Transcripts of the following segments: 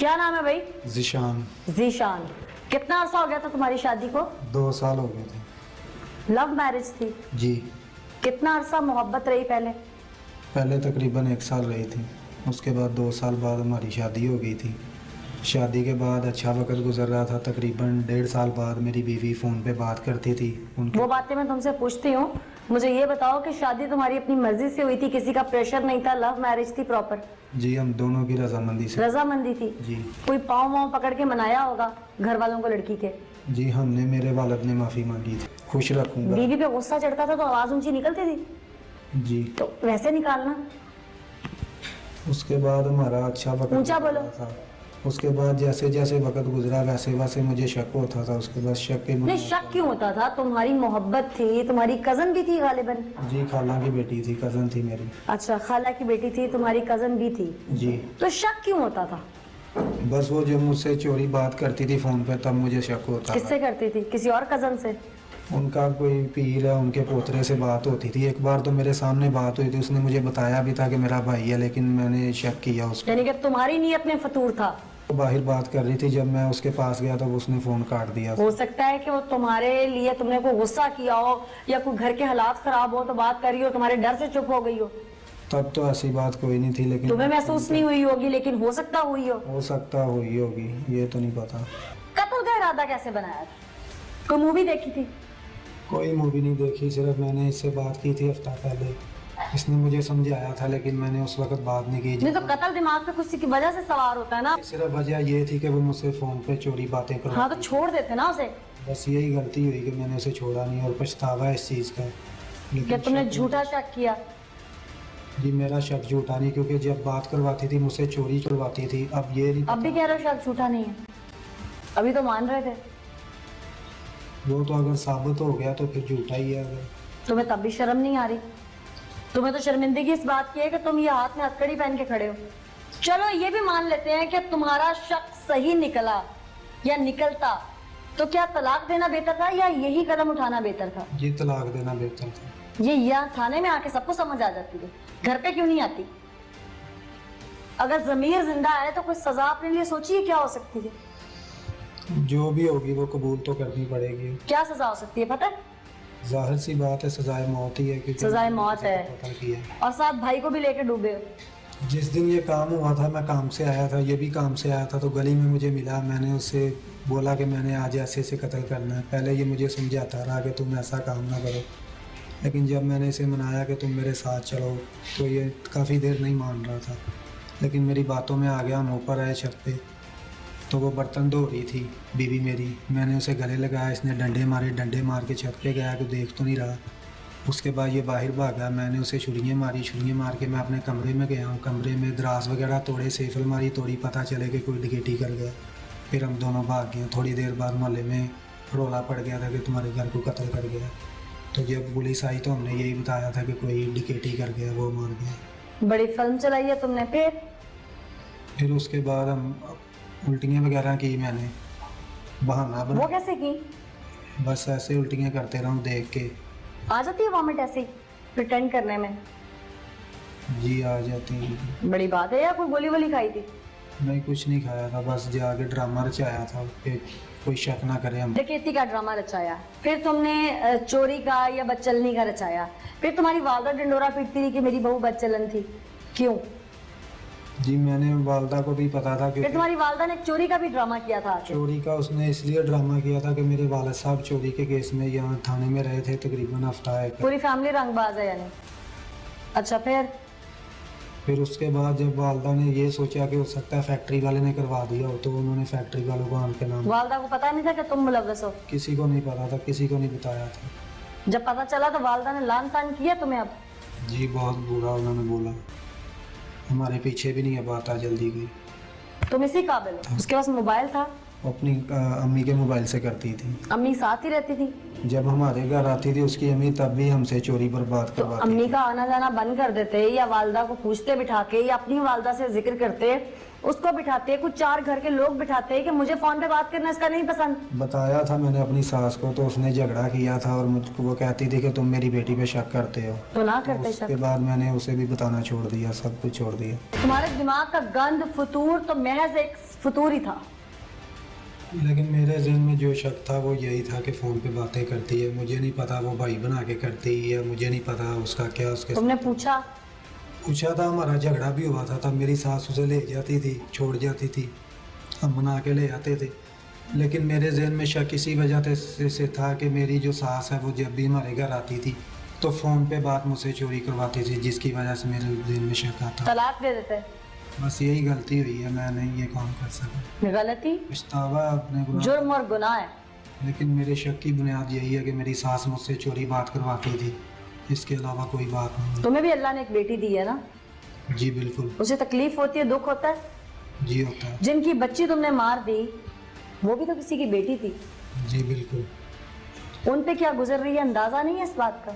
क्या नाम है भाई? जिशान। जीशान। कितना अरसा हो गया था तुम्हारी शादी को? 2 साल हो गए थे। लव मैरिज थी? जी। कितना अरसा मोहब्बत रही पहले? पहले तकरीबन 1 साल रही थी, उसके बाद 2 साल बाद हमारी शादी हो गई थी। शादी के बाद अच्छा वक्त गुजर रहा था। तकरीबन 1.5 साल बाद मेरी बीवी फ़ोन पे बात करती थी। वो बातें मैं तुमसे पूछती हूँ, मुझे ये बताओ कि शादी तुम्हारी अपनी मर्जी से हुई थी, किसी का प्रेशर नहीं था, लव मैरिज थी प्रॉपर? जी, हम दोनों की रजामंदी से। रजामंदी थी? जी। कोई पाँव वाँव पकड़ के मनाया होगा घर वालों को लड़की के? जी, हमने, मेरे वालिद ने माफ़ी मांगी थी। खुश रखूँगा। बीवी पे गुस्सा चढ़ता था तो आवाज़ ऊंची निकलती थी? जी। तो वैसे निकालना। उसके बाद हमारा अच्छा वक्त ऊंचा गुजर बोलो। रहा था। उसके बाद जैसे जैसे वक्त गुजरा वैसे वैसे मुझे शक होता था। उसके बाद शक के नहीं, शक क्यों होता था? तुम्हारी मोहब्बत थी, तुम्हारी कजन भी थी गालिबन। जी, खाला की बेटी थी, कज़न थी मेरी। अच्छा, खाला की बेटी थी, तुम्हारी कजन भी थी, जी। तो शक क्यों होता था? बस वो जब मुझसे चोरी बात करती थी फ़ोन पे तब मुझे शक होता किससे करती थी? किसी और कजन से? उनका कोई पीर है, उनके पोतरे से बात होती थी। एक बार तो मेरे सामने बात हुई थी, उसने मुझे बताया भी था कि मेरा भाई है, लेकिन मैंने शक किया उसको। यानी कि तुम्हारी नीयत में फतूर था? वो बाहर बात कर रही थी, जब मैं उसके पास गया तब उसने फ़ोन काट दिया। हो सकता है कि वो तुम्हारे लिए तुमने कोई गुस्सा किया हो या कोई घर के हालात खराब हो तो बात करी हो, तुम्हारे डर से चुप हो गई हो। तब तो ऐसी बात कोई नहीं थी, लेकिन तुम्हें महसूस नहीं हुई होगी, लेकिन हो सकता हुई हो सकता हुई होगी, ये तो नहीं पता। कत्ल का इरादा कैसे बनाया था? कोई मूवी देखी थी? कोई मूवी नहीं देखी, सिर्फ मैंने इससे बात की थी हफ्ता पहले। इसने मुझे समझाया था, लेकिन मैंने उस वक्त बात नहीं की। नहीं तो कत्ल दिमाग पे किसी की वजह से सवार होता है ना। सिर्फ वजह ये थी कि वो मुझसे फ़ोन पे चोरी बातें कर। हाँ, तो छोड़ देते ना उसे। बस यही गलती हुई कि मैंने उसे छोड़ा नहीं, और पछतावा है इस चीज़ का। क्या तुमने झूठा शक किया? जी, मेरा शक झूठा नहीं, क्योंकि जब बात करवाती थी मुझसे चोरी करवाती थी। अब ये नहीं, अब भी कह रहे हो शक झूठा नहीं है? अभी तो मान रहे थे। वो तो अगर साबित हो गया तो फिर झूठा ही है। अगर तुम्हें तब भी शर्म नहीं आ रही? तुम्हें तो शर्मिंदगी इस बात की है कि तुम ये हाथ में हथकड़ी पहन के खड़े हो। चलो ये भी मान लेते हैं कि तुम्हारा शक सही निकला या निकलता, तो क्या तलाक देना बेहतर था या यही कदम उठाना बेहतर था? ये तलाक देना बेहतर था। ये यहाँ थाने में आके सबको समझ आ जाती है, घर पे क्यों नहीं आती? अगर जमीर जिंदा है तो कोई सजा अपने लिए सोचिए क्या हो सकती है। जो भी होगी वो कबूल तो करनी पड़ेगी। क्या सजा हो सकती है पता है? जाहिर सी बात है, सजाए मौत ही है। क्योंकि सजाए मौत है। पता किया। और साथ भाई को भी लेके डूबे हो। जिस दिन ये काम हुआ था मैं काम से आया था, ये भी काम से आया था, तो गली में मुझे मिला। मैंने उससे बोला कि मैंने आज ऐसे ऐसे कत्ल करना है। पहले ये मुझे समझाता रहा कि तुम ऐसा काम ना करो, लेकिन जब मैंने इसे मनाया कि तुम मेरे साथ चलो तो ये काफ़ी देर नहीं मान रहा था। लेकिन मेरी बातों में आ गया। हम ऊपर आए छत पे, तो वो बर्तन धो रही थी बीवी मेरी। मैंने उसे गले लगाया, इसने डंडे मारे। डंडे मार के छत पे गया कि देख तो नहीं रहा। उसके बाद ये बाहर भागा। मैंने उसे छुरियाँ मारी। छुरियाँ मार के मैं अपने कमरे में गया हूँ। कमरे में दराज वगैरह तोड़े, सेफ अलमारी तोड़ी, पता चले कि कोई डकैती कर गया। फिर हम दोनों भाग गए। थोड़ी देर बाद मोहल्ले में रोला पड़ गया था कि तुम्हारे घर को कत्ल कर गया। तो जब पुलिस आई तो हमने यही बताया था कि कोई डकैती कर गया, वो मार गया। बड़ी फिल्म चलाई है तुमने। फिर उसके बाद हम उल्टियाँ वगैरह की। मैंने बहाना वो बना, कैसे की? बस ऐसे उल्टियाँ करते रहूँ देख के। आ जाती है वॉमिट ऐसे ही प्रिटेंड करने में? जी, आ जाती है। बड़ी बात है। या कोई गोली वोली खाई थी? नहीं, कुछ नहीं खाया था, बस जाके ड्रामा रचाया था कि कोई शक ना करे हम। डकैती का ड्रामा रचाया, फिर तुमने चोरी का या बदचलनी का रचाया, फिर तुम्हारी वालदा डंडोरा पीटती थी कि मेरी बहू बदचलन थी। क्यों? जी, मैंने वालदा को भी पता था कि फिर तुम्हारी वालदा ने चोरी का भी ड्रामा किया था। चोरी का उसने इसलिए ड्रामा किया था कि मेरे वालिद साहब चोरी के केस में यहाँ थाने में रहे थे तकरीबन हफ्ता है। पूरी फैमिली रंगबाज है यानी? अच्छा, फिर उसके बाद जब वालदा ने ये सोचा कि हो सकता है फैक्ट्री वाले ने करवा दिया हो, तो उन्होंने फैक्ट्री वालों को हमके नाम। वालदा को पता नहीं था कि तुम मुलव्वस हो? किसी को नहीं पता था, किसी को नहीं बताया था। जब पता चला तो वालदा ने लान तान किया तुम्हें? अब जी, बहुत बुरा उन्होंने बोला। हमारे पीछे भी नहीं है बात आ जल्दी की। तुम इसी काबिल हो। उसके पास मोबाइल था? अपनी अम्मी के मोबाइल से करती थी। अम्मी साथ ही रहती थी? जब हमारे घर आती थी उसकी अम्मी, तब भी हमसे चोरी बर्बाद तो करवाती अम्मी थी। का आना जाना बंद कर देते या वालदा को पूछते बिठा के या अपनी वालदा से जिक्र करते उसको बिठाते हैं, कुछ 4 घर के लोग बिठाते हैं कि मुझे फोन पे बात करना इसका नहीं पसंद। बताया था मैंने अपनी सास को, तो उसने झगड़ा किया था और मुझको वो कहती थी कि तुम मेरी बेटी पे शक करते हो। तो ना करते उसके शक। बाद मैंने उसे भी बताना छोड़ दिया, सब कुछ छोड़ दिया। तुम्हारे दिमाग का गंद फतूर तो महज एक फतूर ही था। लेकिन मेरे जहन में जो शक था वो यही था कि फ़ोन पे बातें करती है। मुझे नहीं पता वो भाई बना के करती है, मुझे नहीं पता उसका क्या उसके तुमने पूछा? पूछा था, हमारा झगड़ा भी हुआ था। तब मेरी सास उसे ले जाती थी, छोड़ जाती थी, हम मना के ले आते थे। लेकिन मेरे जहन में शक इसी वजह से था कि मेरी जो सास है वो जब भी हमारे घर आती थी तो फ़ोन पे बात मुझसे चोरी करवाती थी, जिसकी वजह से मेरे जहन में शक आता। तलाक दे देते। बस यही गलती हुई है, मैं नहीं ये काम कर सका। गलती, पछतावा अपने गुनाह। जुर्म और गुनाह है। लेकिन मेरे शक की बुनियाद यही है कि मेरी सास मुझसे चोरी बात करवाती थी, इसके अलावा कोई बात नहीं। तुम्हें भी अल्लाह ने एक बेटी दी है ना? जी बिल्कुल। उसे तकलीफ होती है, दुख होता है? जी होता है। जिनकी बच्ची तुमने मार दी वो भी तो किसी की बेटी थी। जी बिल्कुल। उन पे क्या गुजर रही है अंदाजा नहीं है इस बात का?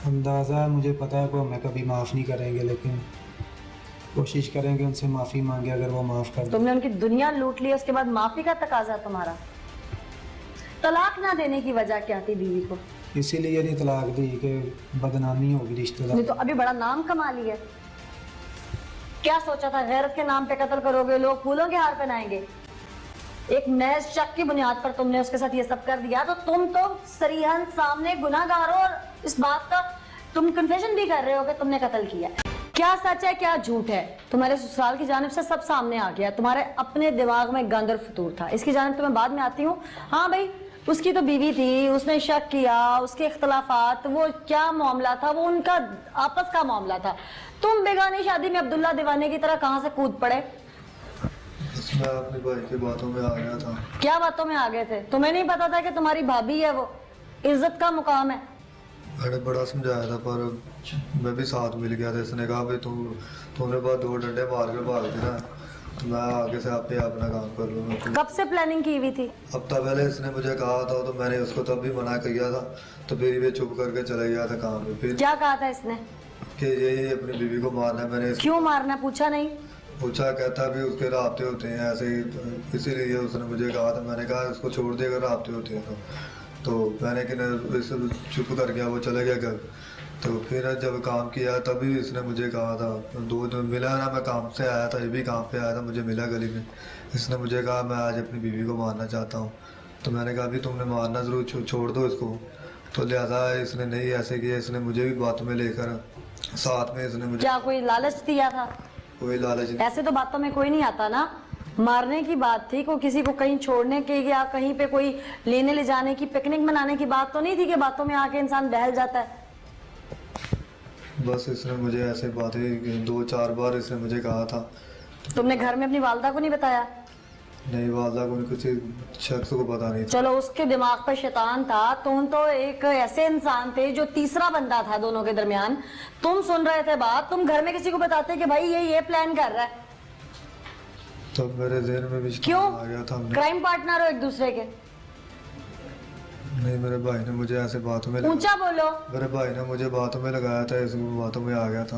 अंदाज़ा है, मुझे पता है कि हमें कभी माफ़ नहीं करेंगे, लेकिन कोशिश करेंगे उनसे माफ़ी मांगे, अगर वो माफ़ कर दें। तुमने उनकी दुनिया लूट ली, उसके बाद माफी का तकाजा तुम्हारा। तलाक ना देने की वजह क्या थी बीवी को? इसीलिए नहीं तलाक दी कि बदनामी होगी रिश्तेदार। नहीं तो अभी बड़ा नाम कमा लिया। क्या सोचा था गैरत के नाम पे कत्ल करोगे, लोग फूलों के हार पहनाएंगे? एक महज शक की बुनियाद पर तुमने उसके साथ ये सब कर दिया, तो तुम तो सरीहन सामने गुनाहगार हो और इस बात का तुम कन्फेशन भी कर रहे हो कि तुमने कत्ल किया। क्या सच है क्या झूठ है? तुम्हारे ससुराल की जानिब से सब सामने आ गया। तुम्हारे अपने दिमाग में गंद और फतूर था, इसकी जानिब तो मैं बाद में आती हूँ। हाँ भाई, उसकी तो बीवी थी, उसने शक किया, उसके इख्तलाफात, वो क्या मामला था, वो उनका आपस का मामला था। तुम बेगानी शादी में अब्दुल्ला दीवाने की तरह कहाँ से कूद पड़े? बस मैं अपने भाई की बातों में आ गया था। क्या बातों में आ गए थे? तुम्हें नहीं पता था कि तुम्हारी भाभी है, वो इज्जत का मुकाम है। मैंने बड़ा समझाया था पर मैं भी साथ मिल गया था। इसने कहा भाई तुमने बाद 2 डंडे मार के भाग देना, तो मैं आगे से आप ही अपना काम कर लूँगा। कब से प्लानिंग की हुई थी? हफ्ता पहले इसने मुझे कहा था, तो मैंने उसको तब भी मना किया था, तो फिर भी चुप करके चले गया था काम में। फिर क्या कहा था इसने? कि ये अपनी बीवी को मारना है। मैंने क्यों मारना पूछा नहीं? पूछा, कहता भी उसके राब्ते होते हैं ऐसे ही, तो इसीलिए उसने मुझे कहा था। मैंने कहा उसको छोड़ दे अगर राब्ते होते हैं तो मैंने कि इसे चुप कर गया, वो चले गया घर। तो फिर जब काम किया तभी इसने मुझे कहा था, 2 दिन मिला ना, मैं काम से आया था, ये भी काम पे आया था, मुझे मिला गली में। इसने मुझे कहा मैं आज अपनी बीवी को मारना चाहता हूँ। तो मैंने कहा भी तुमने मारना ज़रूर, छोड़ दो इसको। तो लिहाजा इसने नहीं ऐसे किया, इसने मुझे भी बातों में लेकर साथ में इसने मुझे क्या कोई लालच दिया था? कोई लालच नहीं। ऐसे तो बातों में कोई नहीं आता ना। मारने की बात थी, कोई किसी को कहीं छोड़ने की या कहीं पे कोई लेने ले जाने की, पिकनिक मनाने की बात तो नहीं थी कि बातों में आके इंसान बहल जाता है। बस इसने मुझे ऐसे बातें 2-4 बार इसने मुझे कहा था। तुमने घर में अपनी वालदा को नहीं बताया? नहीं, वालदा को किसी शख्स को पता नहीं था। चलो उसके दिमाग पर शैतान था, तुम तो एक ऐसे इंसान थे जो तीसरा बंदा था दोनों के दरमियान। तुम सुन रहे थे बात, तुम घर में किसी को बताते कि भाई ये प्लान कर रहा है। तब मेरे जहन में भी क्यों? आ गया था। क्राइम पार्टनर हो एक दूसरे के। नहीं, मेरे भाई ने मुझे ऐसे बातों में ऊंचा बोलो। मेरे भाई ने मुझे बातों में लगाया था, इस बातों में आ गया था।